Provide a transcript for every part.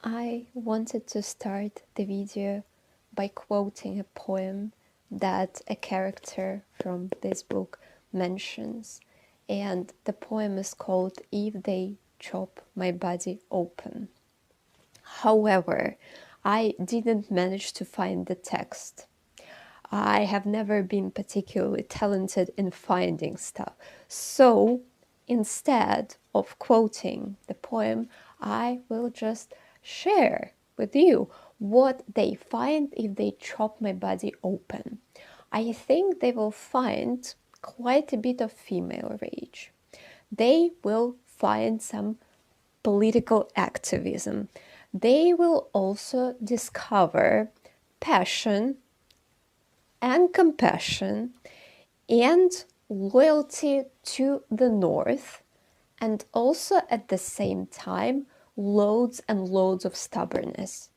I wanted to start the video by quoting a poem that a character from this book mentions, and the poem is called If They Chop My Body Open. However, I didn't manage to find the text. I have never been particularly talented in finding stuff. So instead of quoting the poem, I will just share with you what they find if they chop my body open. I think they will find quite a bit of female rage. They will find some political activism. They will also discover passion and compassion and loyalty to the North, and also at the same time loads and loads of stubbornness,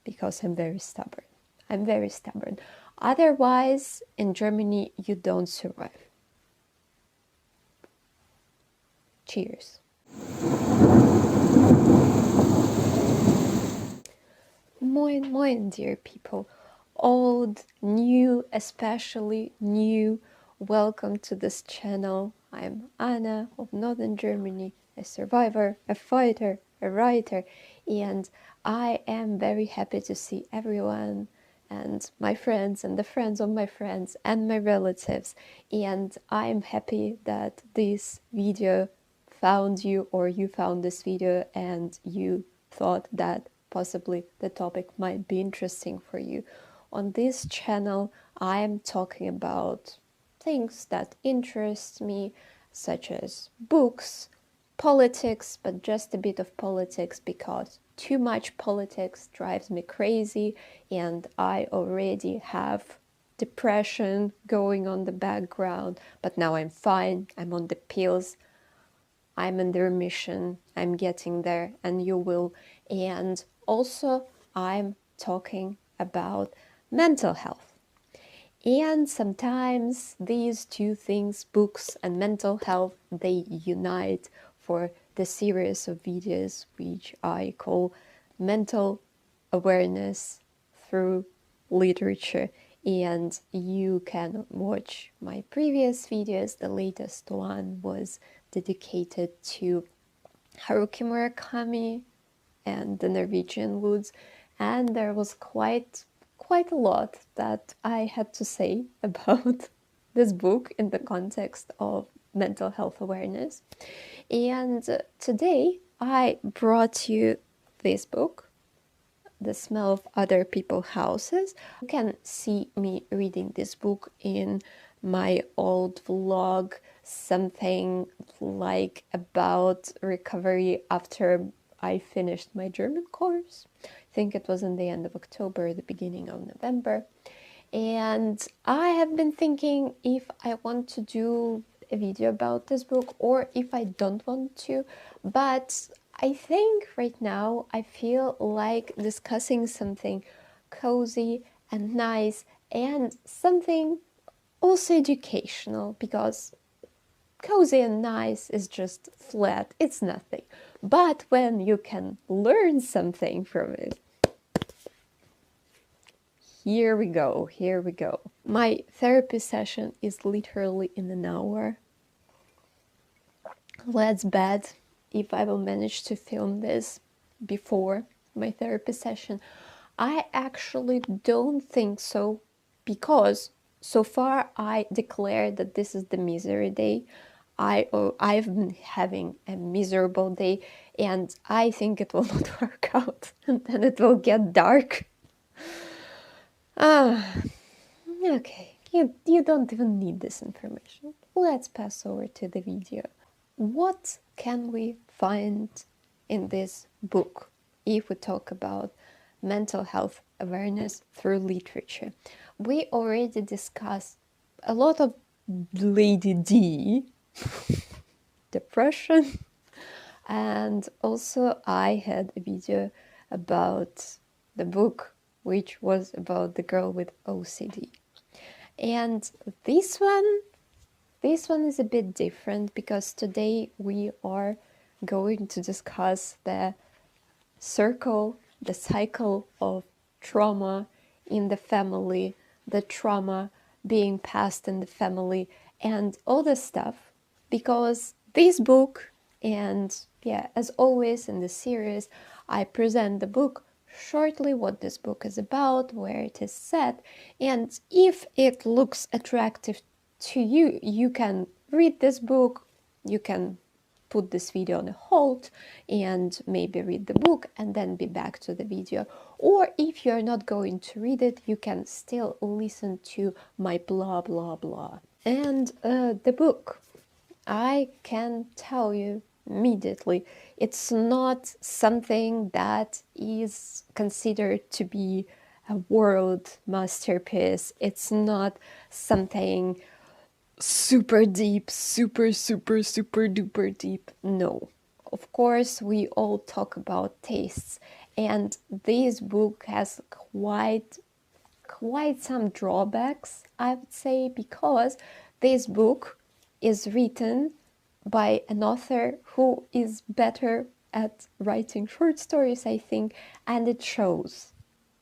because I'm very stubborn. I'm very stubborn. Otherwise, in Germany, you don't survive. Cheers. Moin, moin, dear people. Old, new, especially new. Welcome to this channel. I'm Anna of Northern Germany, a survivor, a fighter, a writer, and I am very happy to see everyone and my friends and the friends of my friends and my relatives. And I'm happy that this video found you, or you found this video and you thought that possibly the topic might be interesting for you. On this channel, I am talking about things that interest me, such as books, politics, but just a bit of politics because too much politics drives me crazy and I already have depression going on the background, but now I'm fine, I'm on the pills, I'm in the remission, I'm getting there, and you will. And also, I'm talking about mental health. And sometimes these two things, books and mental health, they unite for the series of videos which I call Mental Awareness Through Literature. And you can watch my previous videos. The latest one was dedicated to Haruki Murakami and the Norwegian woods, and there was quite a lot that I had to say about this book in the context of mental health awareness. And today I brought you this book, The Smell of Other People's Houses. You can see me reading this book in my old vlog, something like about recovery after I finished my German course. I think it was in the end of October, the beginning of November. And I have been thinking if I want to do a video about this book or if I don't want to, but I think right now I feel like discussing something cozy and nice and something also educational, because cozy and nice is just flat, it's nothing. But when you can learn something from it, here we go, here we go. My therapy session is literally in an hour. Let's bet if I will manage to film this before my therapy session. I actually don't think so, because so far I declared that this is the misery day. I've been having a miserable day and I think it will not work out and then it will get dark. Okay, you don't even need this information. Let's pass over to the video. What can we find in this book if we talk about mental health awareness through literature? We already discussed a lot of Lady D, depression, and also I had a video about the book which was about the girl with OCD. And this one is a bit different because today we are going to discuss the circle, the cycle of trauma in the family, the trauma being passed in the family, and all this stuff. Because this book, and yeah, as always in the series, I present the book shortly, what this book is about, where it is set, and if it looks attractive to you, you can read this book, you can put this video on a hold and maybe read the book and then be back to the video. Or if you're not going to read it, you can still listen to my blah blah blah. And the book, I can tell you immediately, it's not something that is considered to be a world masterpiece. It's not something super deep, super duper deep. No. Of course, we all talk about tastes, and this book has quite some drawbacks, I would say, because this book is written by an author who is better at writing short stories, I think, and it shows.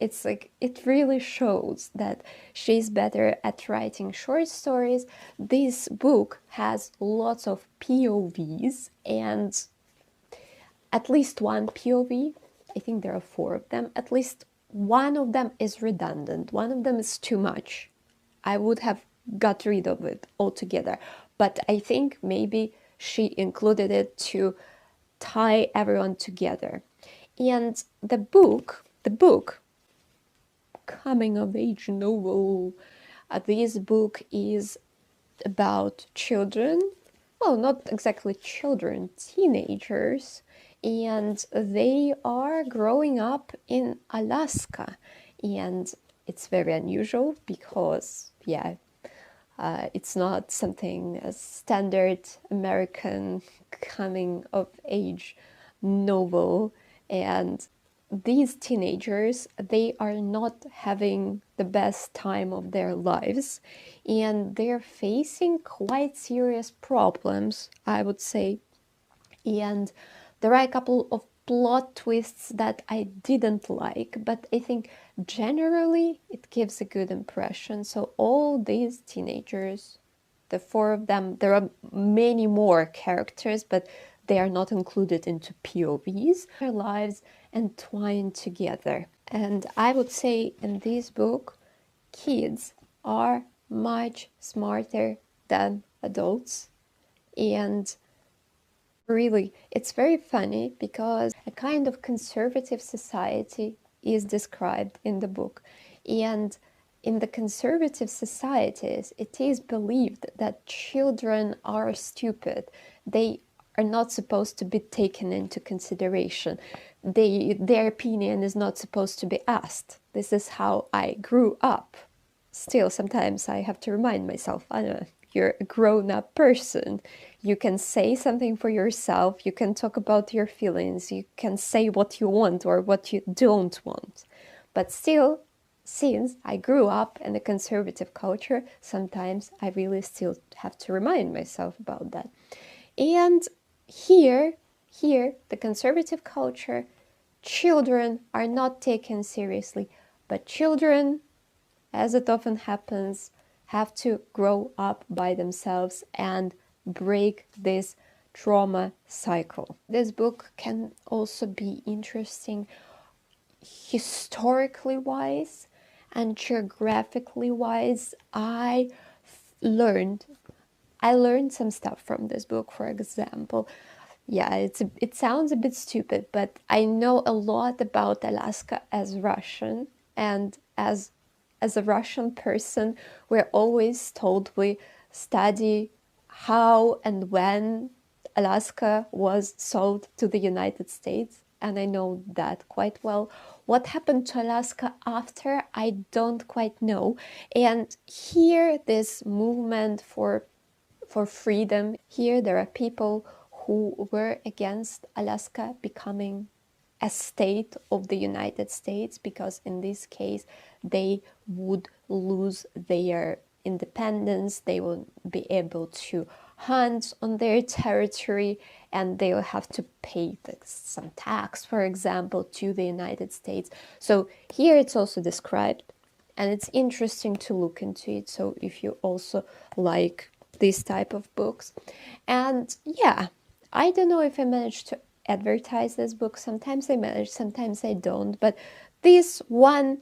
It's like, it really shows that she's better at writing short stories. This book has lots of POVs, and at least one POV, I think there are 4 of them, at least one of them is redundant. One of them is too much. I would have got rid of it altogether. But I think maybe she included it to tie everyone together. And the book, coming of age novel, this book is about children, well, not exactly children, teenagers, and they are growing up in Alaska. And it's very unusual because, yeah, it's not something as standard American coming of age novel. And these teenagers, they are not having the best time of their lives, and they're facing quite serious problems, I would say. And there are a couple of plot twists that I didn't like, but I think generally it gives a good impression. So all these teenagers, the 4 of them, there are many more characters, but they are not included into POVs. Their lives entwined together. And I would say in this book, kids are much smarter than adults. And really, it's very funny because a kind of conservative society is described in the book. And in the conservative societies, it is believed that children are stupid. They are not supposed to be taken into consideration. Their opinion is not supposed to be asked. This is how I grew up. Still, sometimes I have to remind myself, Anna, you're a grown-up person. You can say something for yourself. You can talk about your feelings. You can say what you want or what you don't want. But still, since I grew up in a conservative culture, sometimes I really still have to remind myself about that. And here, the conservative culture, children are not taken seriously, but children, as it often happens, have to grow up by themselves and break this trauma cycle. This book can also be interesting historically wise and geographically wise. I learned some stuff from this book. For example, yeah, it sounds a bit stupid, but I know a lot about Alaska as Russian, and as a Russian person, we're always told we study how and when Alaska was sold to the United States, and I know that quite well. What happened to Alaska after, I don't quite know. And here, this movement for freedom, here there are people who were against Alaska becoming a state of the United States, because in this case they would lose their independence, they won't be able to hunt on their territory, and they'll have to pay some tax, for example, to the United States. So here it's also described, and it's interesting to look into it. So if you also like this type of books. And yeah, I don't know if I managed to advertise this book. Sometimes I manage, sometimes I don't. But this one,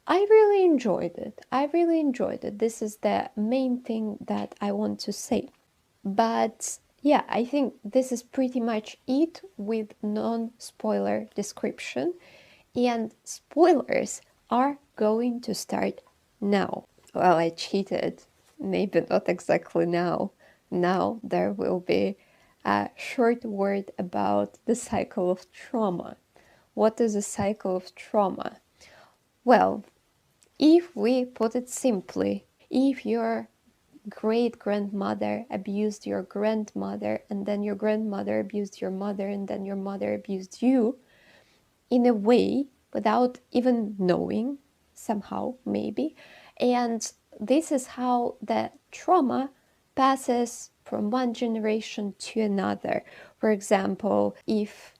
I really enjoyed it. I really enjoyed it. This is the main thing that I want to say. But yeah, I think this is pretty much it with non-spoiler description. And spoilers are going to start now. Well, I cheated. Maybe not exactly now. Now there will be a short word about the cycle of trauma. What is a cycle of trauma? Well, if we put it simply, if your great-grandmother abused your grandmother, and then your grandmother abused your mother, and then your mother abused you, in a way, without even knowing, somehow, maybe, and this is how the trauma passes from one generation to another. For example, if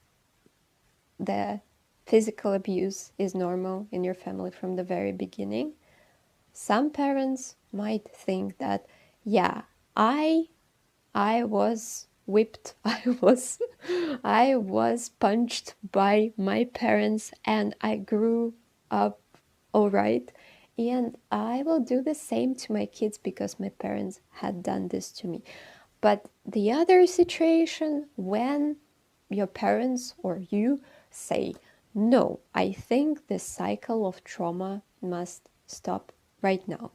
the physical abuse is normal in your family from the very beginning, some parents might think that, yeah, I was whipped, I was punched by my parents, and I grew up all right, and I will do the same to my kids because my parents had done this to me. But the other situation, when your parents or you say, no, I think the cycle of trauma must stop right now.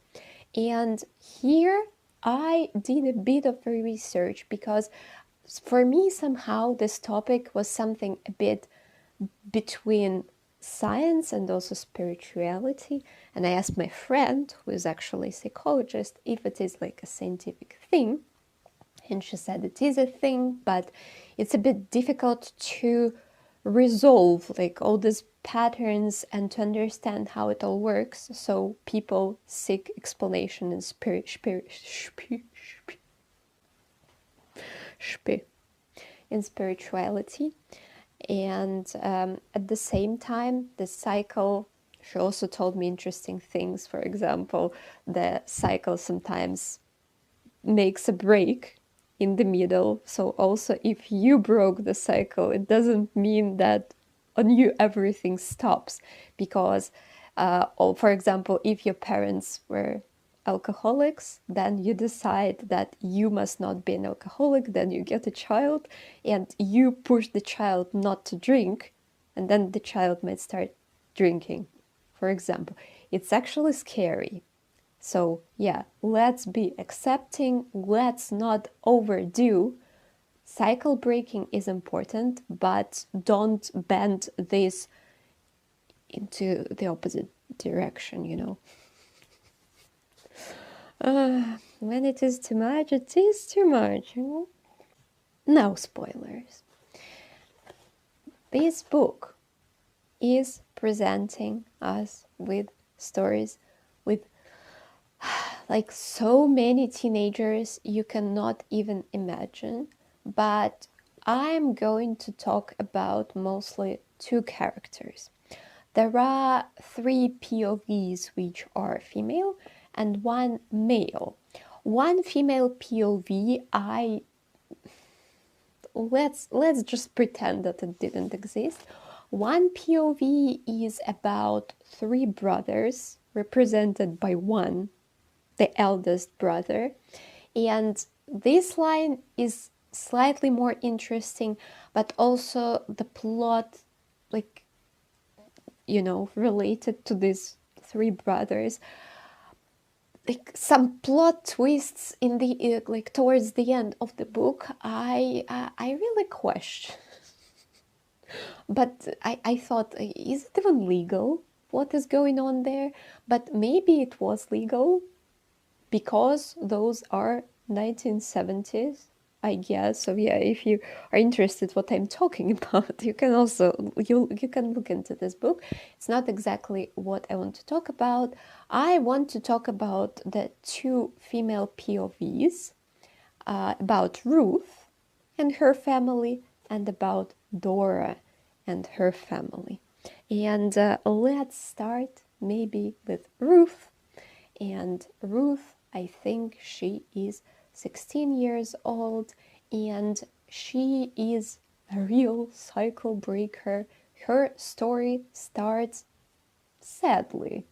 And here I did a bit of research because for me somehow this topic was something a bit between science and also spirituality. And I asked my friend, who is actually a psychologist, if it is like a scientific thing. And she said it is a thing, but it's a bit difficult to resolve like all these patterns and to understand how it all works. So people seek explanation in spirituality. And at the same time, the cycle, she also told me interesting things. For example, the cycle sometimes makes a break in the middle. So also if you broke the cycle, it doesn't mean that on you everything stops. Because, or for example, if your parents were alcoholics, then you decide that you must not be an alcoholic, then you get a child and you push the child not to drink, and then the child might start drinking, for example. It's actually scary. So yeah, let's be accepting, let's not overdo. Cycle breaking is important, but don't bend this into the opposite direction, you know. When it is too much, it is too much, you know. No spoilers. This book is presenting us with stories with like so many teenagers you cannot even imagine, but I'm going to talk about mostly two characters. There are 3 POVs which are female and 1 male. One female POV, let's just pretend that it didn't exist. One POV is about 3 brothers represented by one, the eldest brother, and this line is slightly more interesting, but also the plot, like, you know, related to these 3 brothers, like some plot twists in the like towards the end of the book, I really question. But I thought, is it even legal? What is going on there? But maybe it was legal, because those are 1970s, I guess. So yeah, if you are interested what I'm talking about, you can also you can look into this book. It's not exactly what I want to talk about. I want to talk about the 2 female POVs. about Ruth and her family, and about Dora and her family. And let's start maybe with Ruth. And Ruth, I think she is 16 years old, and she is a real cycle breaker. Her story starts sadly,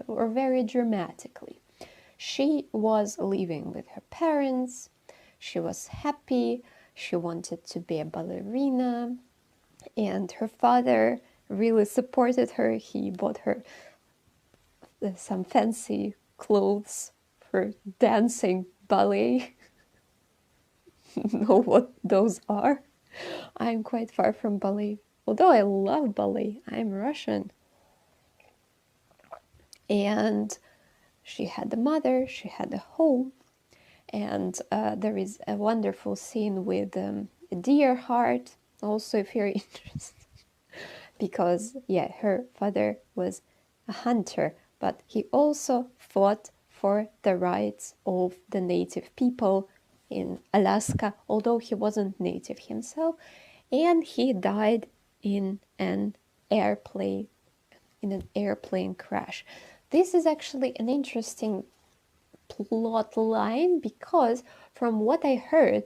or very dramatically. She was living with her parents. She was happy. She wanted to be a ballerina, and her father really supported her. He bought her some fancy clothes for dancing ballet. Know what those are? I'm quite far from ballet. Although I love ballet, I'm Russian. And she had a mother, she had a home, and there is a wonderful scene with a deer heart, also if you're interested, because her father was a hunter, but he also fought for the rights of the native people in Alaska, although he wasn't native himself, and he died in an airplane crash. This is actually an interesting plot line because from what I heard,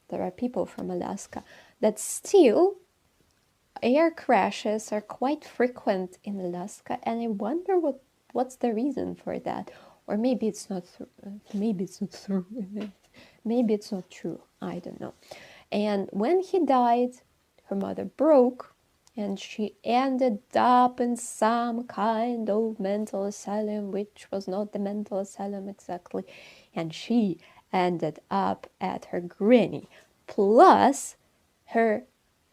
there are people from Alaska that still air crashes are quite frequent in Alaska, and I wonder what's the reason for that. Or maybe it's not maybe it's not true. Maybe it's not true. I don't know. And when he died, her mother broke, and she ended up in some kind of mental asylum, which was not the mental asylum exactly. And she ended up at her granny, plus her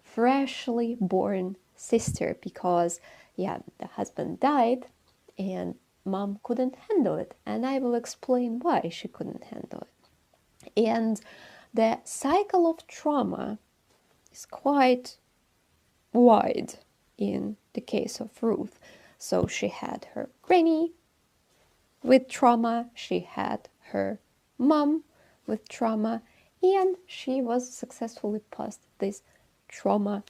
freshly born sister, because the husband died and mom couldn't handle it, and I will explain why she couldn't handle it. And the cycle of trauma is quite wide in the case of Ruth. So she had her granny with trauma, she had her mom with trauma, and she was successfully past this trauma.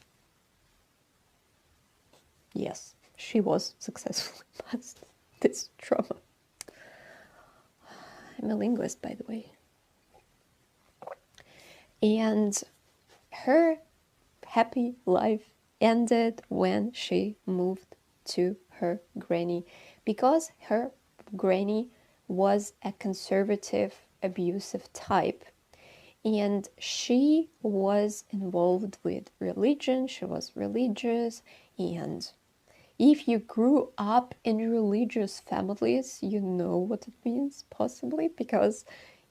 Yes, she was successfully past this trauma. I'm a linguist, by the way. And her happy life ended when she moved to her granny, because her granny was a conservative, abusive type, and she was involved with religion. She was religious, and if you grew up in religious families, you know what it means, possibly, because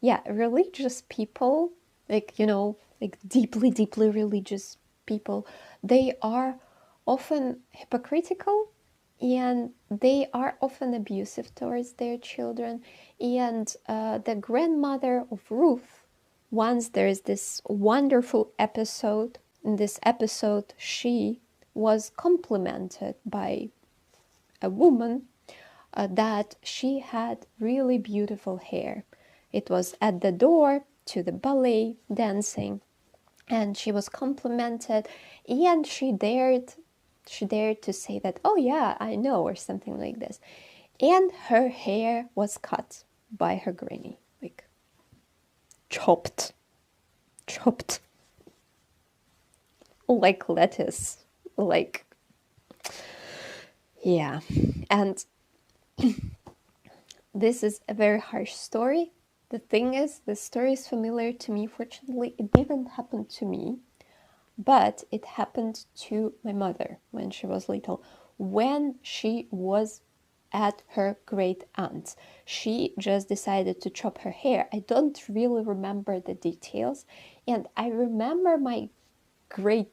religious people, like deeply, deeply religious people, they are often hypocritical, and they are often abusive towards their children. And the grandmother of Ruth, once there is this wonderful episode. In this episode, she was complimented by a woman that she had really beautiful hair. It was at the door to the ballet dancing, and she was complimented, and she dared to say that, oh yeah, I know, or something like this. And her hair was cut by her granny, like chopped like lettuce, like and this is a very harsh story. The thing is, the story is familiar to me. Fortunately, it didn't happen to me, but it happened to my mother when she was little. When she was at her great aunt's, she just decided to chop her hair. I don't really remember the details, and I remember my great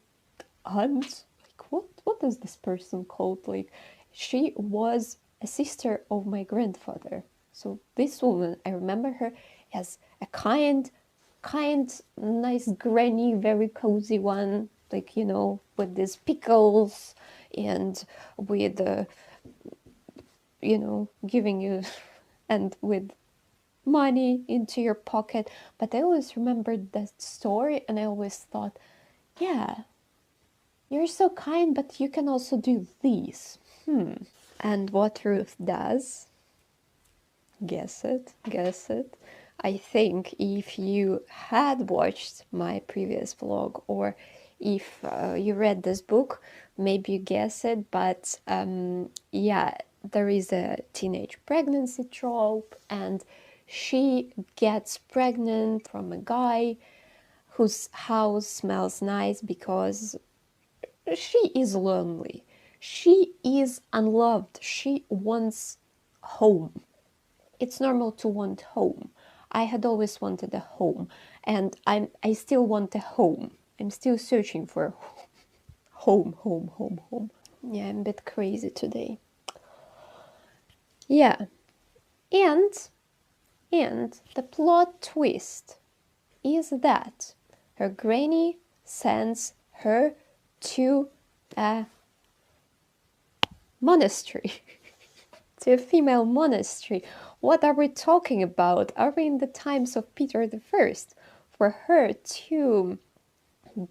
aunt, like what is this person called? Like, she was a sister of my grandfather. So this woman, I remember her as a kind, nice granny, very cozy one, like, with these pickles and with, giving you, and with money into your pocket. But I always remembered that story, and I always thought, yeah, you're so kind, but you can also do these. And what Ruth does, guess it, guess it. I think if you had watched my previous vlog, or if you read this book, maybe you guess it, but yeah, there is a teenage pregnancy trope, and she gets pregnant from a guy whose house smells nice because she is lonely. She is unloved. She wants home. It's normal to want home. I had always wanted a home, and I still want a home. I'm still searching for home, home, home, home. Yeah, I'm a bit crazy today. Yeah, and the plot twist is that her granny sends her to a monastery. To a female monastery. What are we talking about? Are we in the times of Peter the First? For her to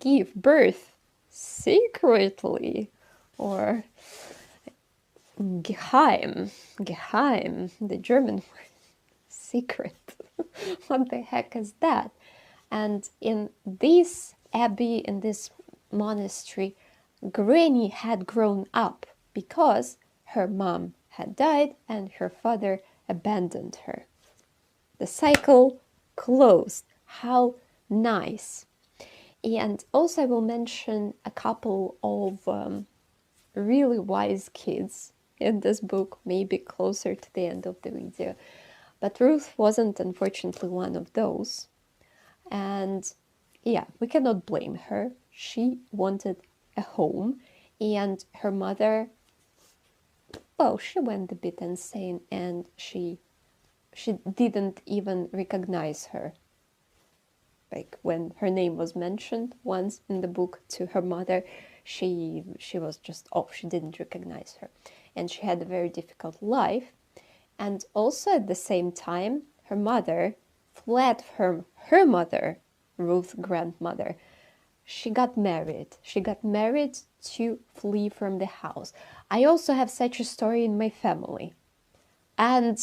give birth secretly, or geheim, the German word, secret. What the heck is that? And in this abbey, in this monastery, Granny had grown up because her mom had died and her father abandoned her. The cycle closed. How nice. And also I will mention a couple of really wise kids in this book, maybe closer to the end of the video. But Ruth wasn't, unfortunately, one of those. And yeah, we cannot blame her. She wanted a home, and her mother, well, she went a bit insane, and she didn't even recognize her. Like when her name was mentioned once in the book to her mother, she was just off. She didn't recognize her, and she had a very difficult life. And also at the same time, her mother fled from her mother, Ruth's grandmother. She got married. She got married to flee from the house. I also have such a story in my family. And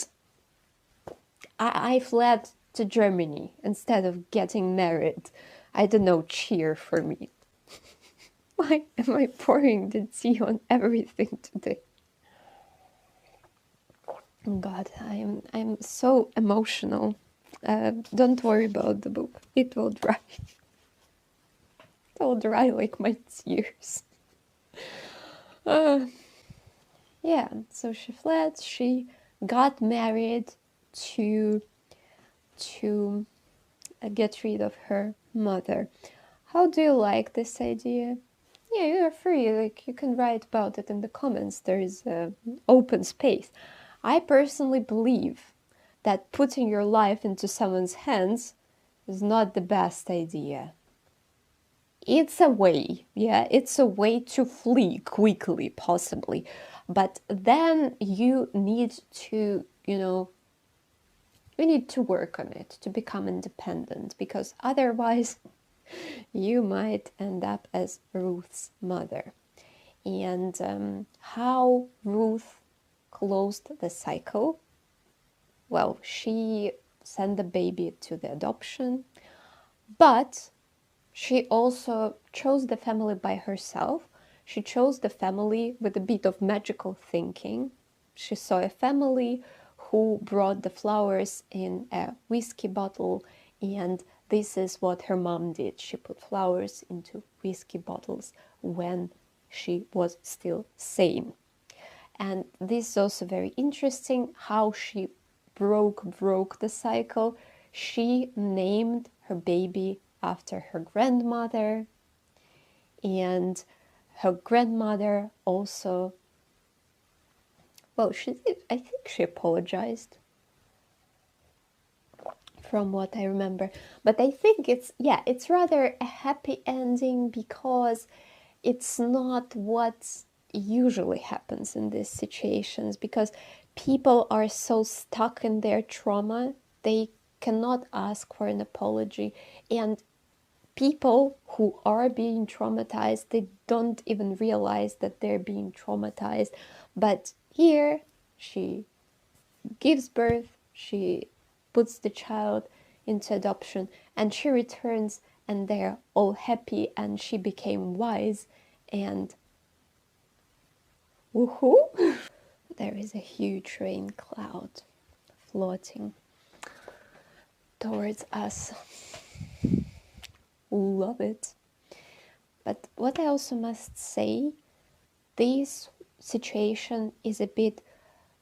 I fled to Germany instead of getting married. I don't know, cheer for me. Why am I pouring the tea on everything today? God, I'm so emotional. Don't worry about the book. It will dry. It will dry like my tears. Yeah, so she fled. She got married to get rid of her mother. How do you like this idea? Yeah, you are free. Like, you can write about it in the comments. There is open space. I personally believe that putting your life into someone's hands is not the best idea. It's a way, yeah, it's a way to flee quickly, possibly. But then you need to, you need to work on it to become independent, because otherwise you might end up as Ruth's mother. And how Ruth closed the cycle? Well, she sent the baby to the adoption, but she also chose the family by herself. She chose the family with a bit of magical thinking. She saw a family who brought the flowers in a whiskey bottle, and this is what her mom did. She put flowers into whiskey bottles when she was still sane. And this is also very interesting how she broke the cycle. She named her baby after her grandmother, and her grandmother also, well, she did, I think she apologized from what I remember, but I think it's rather a happy ending, because it's not what usually happens in these situations, because people are so stuck in their trauma they cannot ask for an apology. And people who are being traumatized, they don't even realize that they're being traumatized. But here, she gives birth, she puts the child into adoption, and she returns, and they're all happy, and she became wise, and woohoo! There is a huge rain cloud floating towards us. Love it. But what I also must say, this situation is a bit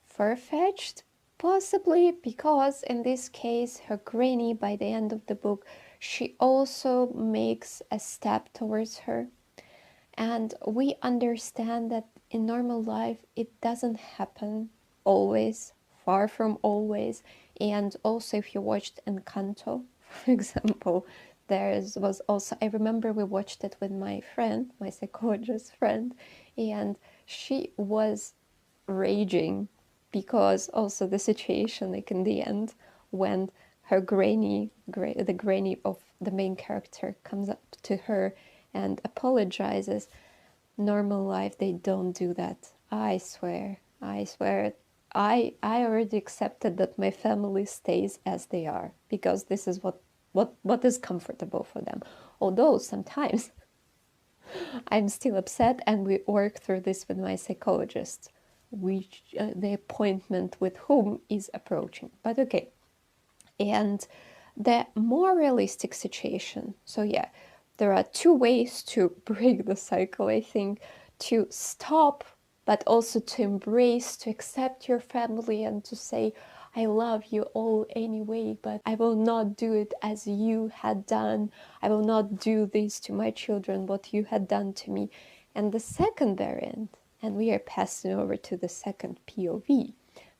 far-fetched, possibly because in this case her granny, by the end of the book, she also makes a step towards her. And we understand that in normal life it doesn't happen always, far from always. And also if you watched Encanto, for example, was also, I remember we watched it with my friend, my psychologist friend, and she was raging because also the situation, like in the end, when her granny, the granny of the main character, comes up to her and apologizes. Normal life, they don't do that. I swear. I already accepted that my family stays as they are because this is what is comfortable for them. Although sometimes I'm still upset, and we work through this with my psychologist, which the appointment with whom is approaching. But okay. And the more realistic situation, so yeah, there are two ways to break the cycle, I think: to stop, but also to embrace, to accept your family and to say, I love you all anyway, but I will not do it as you had done. I will not do this to my children, what you had done to me. And the second variant, and we are passing over to the second POV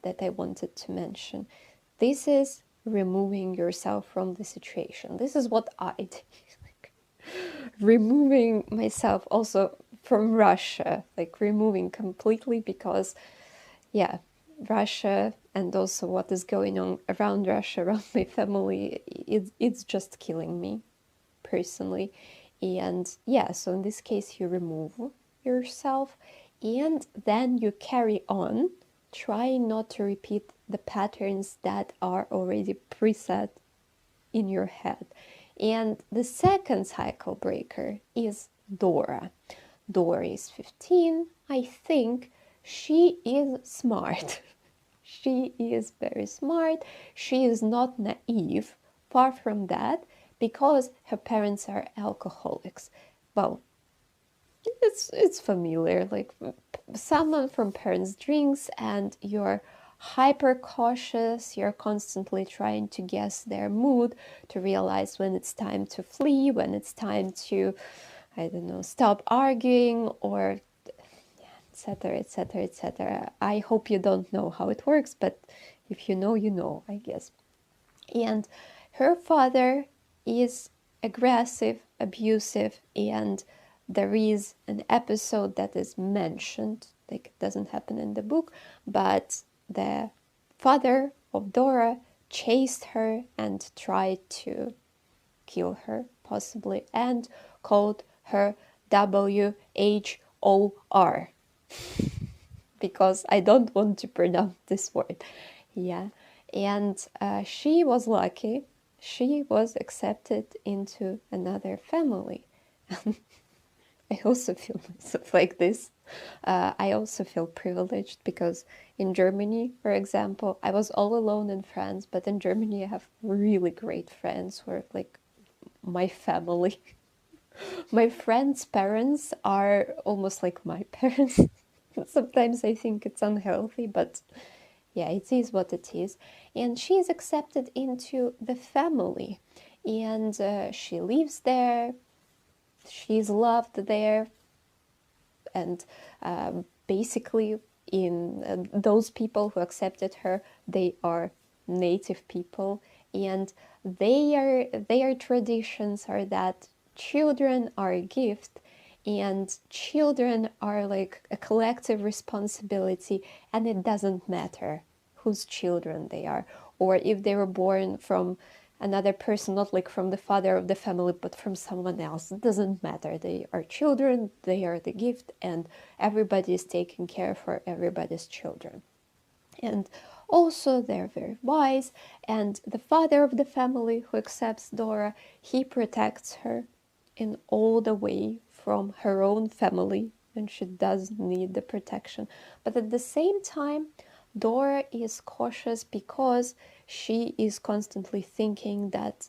that I wanted to mention, this is removing yourself from the situation. This is what I did. Like, removing myself also from Russia, like removing completely, because yeah, Russia and also what is going on around Russia, around my family, it's just killing me personally. And yeah, so in this case you remove yourself and then you carry on, trying not to repeat the patterns that are already preset in your head. And the second cycle breaker is Dora. Dora is 15, I think. She is smart. She is very smart. She is not naive, far from that, because her parents are alcoholics. Well, it's familiar, like someone from parents drinks and you're hyper cautious, you're constantly trying to guess their mood, to realize when it's time to flee, when it's time to, I don't know, stop arguing, or etc, etc, etc. I hope you don't know how it works, but if you know, you know, I guess. And her father is aggressive, abusive, and there is an episode that is mentioned, like it doesn't happen in the book, but the father of Dora chased her and tried to kill her, possibly, and called her WHOR, because I don't want to pronounce this word. Yeah, and she was lucky. She was accepted into another family. I also feel myself like this. I also feel privileged because in Germany, for example, I was all alone in France, but in Germany I have really great friends who are like my family. My friends' parents are almost like my parents. Sometimes I think it's unhealthy, but yeah, it is what it is. And she is accepted into the family, and she lives there. She's loved there, and basically, in those people who accepted her, they are native people, and their traditions are that children are a gift, and children are like a collective responsibility, and it doesn't matter whose children they are, or if they were born from another person, not like from the father of the family, but from someone else. It doesn't matter. They are children, they are the gift, and everybody is taking care for everybody's children. And also they're very wise, and the father of the family who accepts Dora, he protects her in all the way from her own family when she does need the protection. But at the same time, Dora is cautious because she is constantly thinking that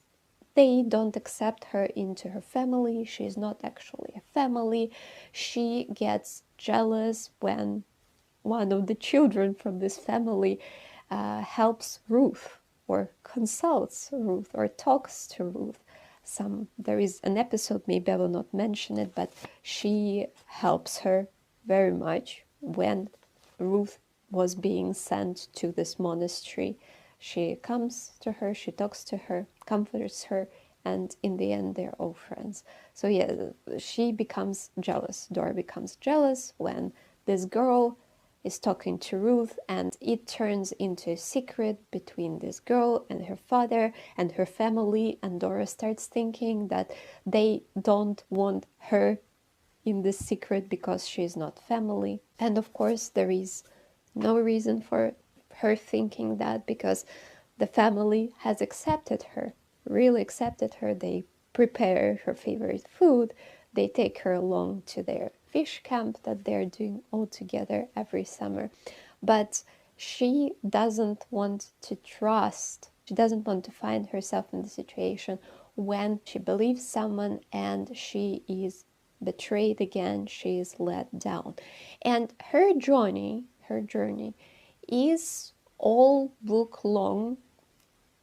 they don't accept her into her family. She is not actually a family. She gets jealous when one of the children from this family helps Ruth, or consults Ruth, or talks to Ruth. There is an episode, maybe I will not mention it, but she helps her very much when Ruth was being sent to this monastery. She comes to her, she talks to her, comforts her, and in the end they're all friends. So yeah, she becomes jealous. Dora becomes jealous when this girl is talking to Ruth, and it turns into a secret between this girl and her father and her family, and Dora starts thinking that they don't want her in this secret because she is not family. And of course there is no reason for her thinking that, because the family has accepted her, really accepted her. They prepare her favorite food, they take her along to their fish camp that they're doing all together every summer. But she doesn't want to trust, she doesn't want to find herself in the situation when she believes someone and she is betrayed again, she is let down. And her journey is all book long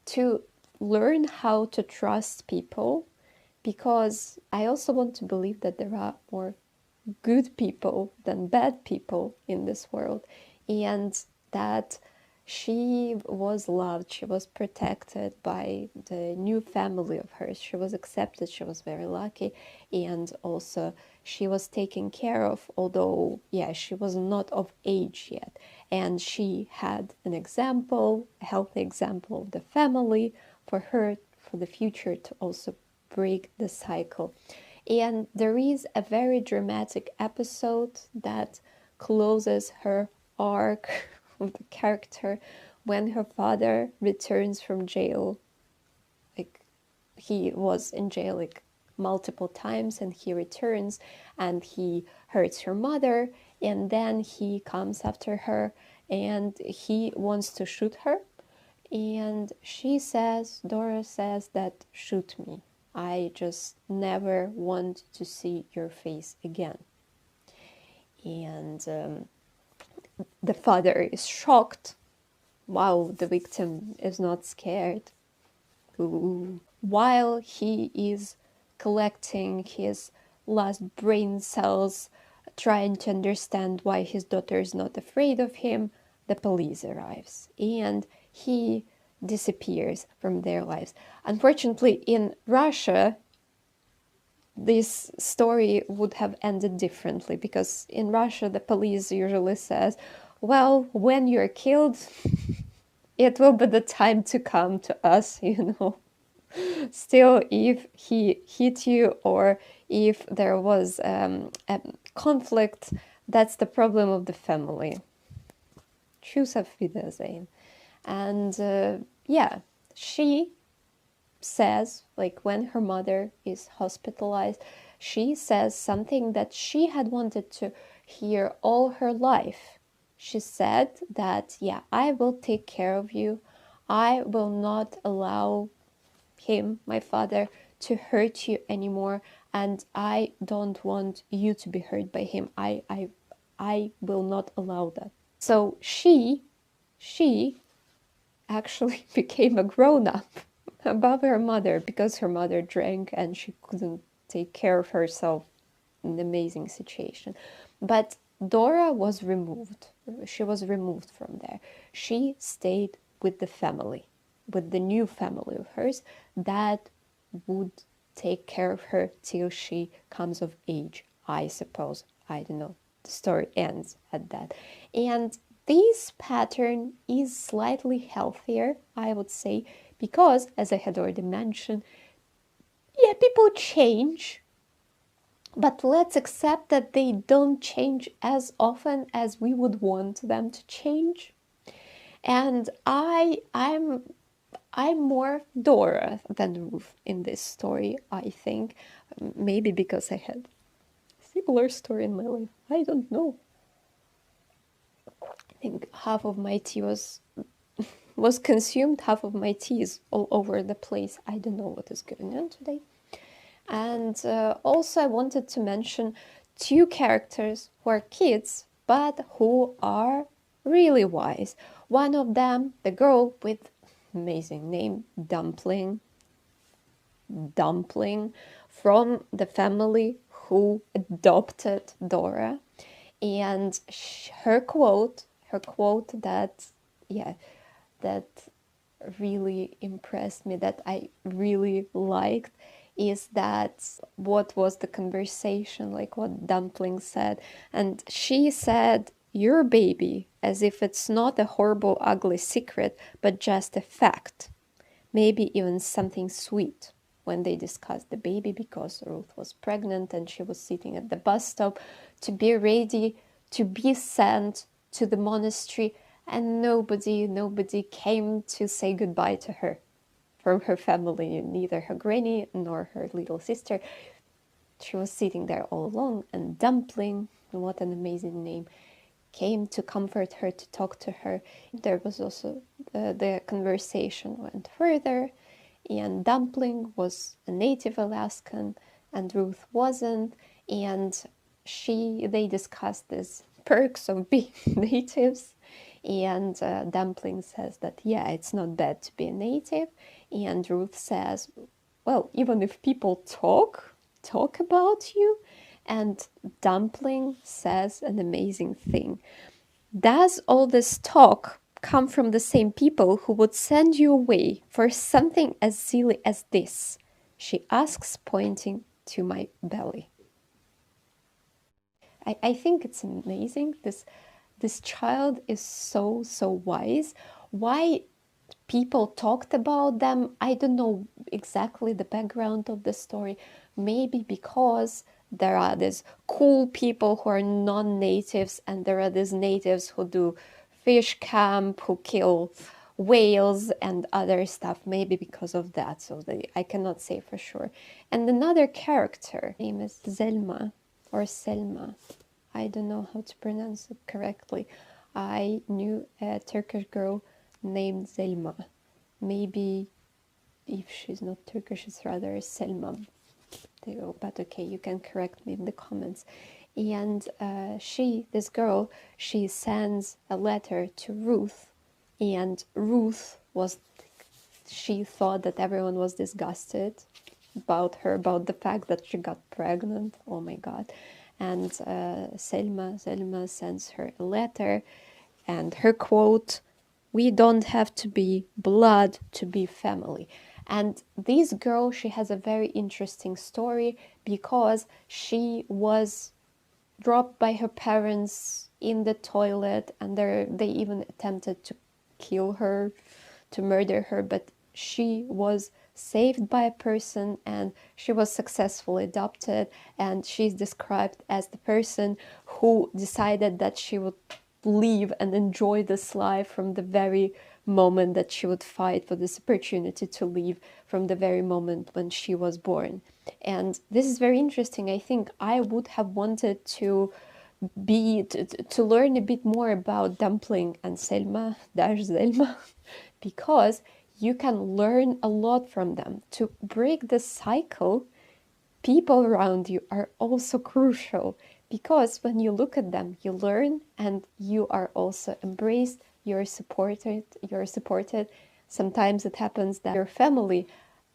to learn how to trust people, because I also want to believe that there are more good people than bad people in this world, and that she was loved, she was protected by the new family of hers, she was accepted, she was very lucky, and also she was taken care of, although yeah, she was not of age yet, and she had an example, a healthy example of the family for her for the future to also break the cycle. And there is a very dramatic episode that closes her arc of the character when her father returns from jail. Like, he was in jail like multiple times, and he returns and he hurts her mother, and then he comes after her and he wants to shoot her. And Dora says that, shoot me. I just never want to see your face again. And the father is shocked. Wow, the victim is not scared. Ooh. While he is collecting his last brain cells, trying to understand why his daughter is not afraid of him, the police arrives and he disappears from their lives. Unfortunately, in Russia, this story would have ended differently, because in Russia the police usually says, well, when you're killed, it will be the time to come to us, you know. Still, if he hit you or if there was a conflict, that's the problem of the family. Tschüss auf Wiedersehen. And yeah, she says, like when her mother is hospitalized, she says something that she had wanted to hear all her life. She said that, yeah, I will take care of you. I will not allow him, my father, to hurt you anymore, and I don't want you to be hurt by him. I will not allow that. So she actually became a grown-up above her mother, because her mother drank and she couldn't take care of herself in an amazing situation. But Dora was removed. She was removed from there. She stayed with the family, with the new family of hers that would take care of her till she comes of age, I suppose. I don't know. The story ends at that. And this pattern is slightly healthier, I would say, because, as I had already mentioned, yeah, people change, but let's accept that they don't change as often as we would want them to change. And I'm more Dora than Ruth in this story, I think. Maybe because I had a similar story in my life. I don't know. I think half of my tea was consumed, half of my tea is all over the place. I don't know what is going on today. And also I wanted to mention two characters who are kids, but who are really wise. One of them, the girl with amazing name, Dumpling, from the family who adopted Dora. And her quote that, yeah, that really impressed me, that I really liked, is that what was the conversation, like what Dumpling said. And she said, your baby, as if it's not a horrible, ugly secret, but just a fact. Maybe even something sweet. When they discussed the baby, because Ruth was pregnant and she was sitting at the bus stop to be ready to be sent to the monastery, and nobody came to say goodbye to her from her family, neither her granny nor her little sister. She was sitting there all alone, and Dumpling, what an amazing name, came to comfort her, to talk to her. There was also the conversation went further, and Dumpling was a native Alaskan and Ruth wasn't, and they discussed these perks of being natives. And Dumpling says that, yeah, it's not bad to be a native. And Ruth says, well, even if people talk about you. And Dumpling says an amazing thing. Does all this talk come from the same people who would send you away for something as silly as this? She asks, pointing to my belly. I think it's amazing. This child is so wise. Why people talked about them, I don't know exactly the background of the story. Maybe because there are these cool people who are non-natives, and there are these natives who do fish camp, who kill whales and other stuff. Maybe because of that. So I cannot say for sure. And another character, name is Zelma or Selma. I don't know how to pronounce it correctly. I knew a Turkish girl named Zelma. Maybe if she's not Turkish, it's rather Selma. But okay, you can correct me in the comments. And this girl, she sends a letter to Ruth, and Ruth she thought that everyone was disgusted about her, about the fact that she got pregnant. Oh my God. And Selma sends her a letter, and her quote, we don't have to be blood to be family. And this girl, she has a very interesting story, because she was dropped by her parents in the toilet, and they even attempted to kill her, to murder her, but she was saved by a person, and she was successfully adopted. And she's described as the person who decided that she would live and enjoy this life from the very moment that she would fight for this opportunity to live, from the very moment when she was born. And this is very interesting. I think I would have wanted to learn a bit more about Dumpling and Selma, because you can learn a lot from them. To break the cycle, people around you are also crucial, because when you look at them, you learn, and you are also embraced, you're supported. Sometimes it happens that your family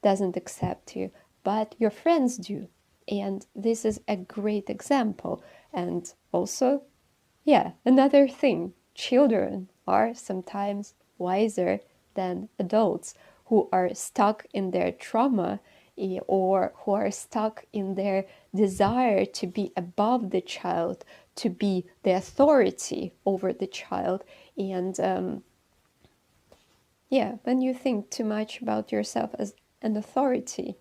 doesn't accept you, but your friends do. And this is a great example. And also, yeah, another thing, children are sometimes wiser than adults who are stuck in their trauma or who are stuck in their desire to be above the child, to be the authority over the child. And yeah, when you think too much about yourself as an authority,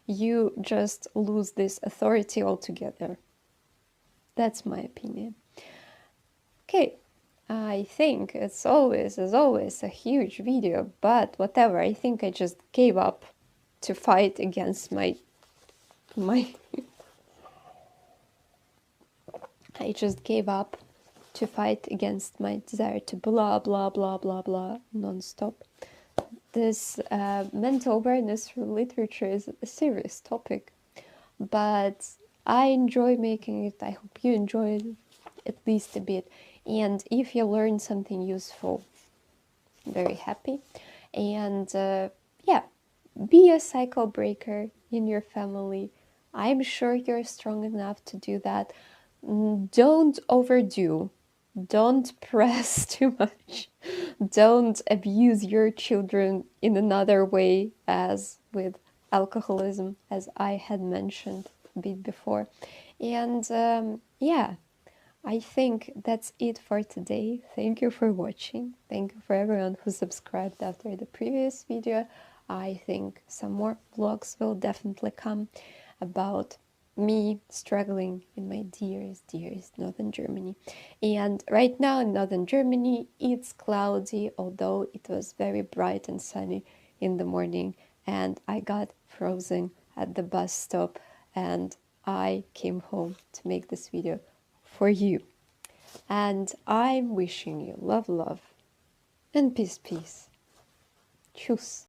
you just lose this authority altogether. That's my opinion. Okay, I think it's always, as always, a huge video, but whatever, I think I just gave up to fight against my I just gave up to fight against my desire to blah blah blah blah blah non-stop. This mental awareness through literature is a serious topic, but I enjoy making it. I hope you enjoy it at least a bit. And if you learn something useful, I'm very happy. And yeah, be a cycle breaker in your family. I'm sure you're strong enough to do that. Don't overdo. Don't press too much. Don't abuse your children in another way, as with alcoholism, as I had mentioned a bit before. And yeah, I think that's it for today. Thank you for watching. Thank you for everyone who subscribed after the previous video. I think some more vlogs will definitely come about me struggling in my dearest northern Germany. And right now in northern Germany it's cloudy, although it was very bright and sunny in the morning, and I got frozen at the bus stop and I came home to make this video for you. And I'm wishing you love, love, and peace, peace. Tschüss.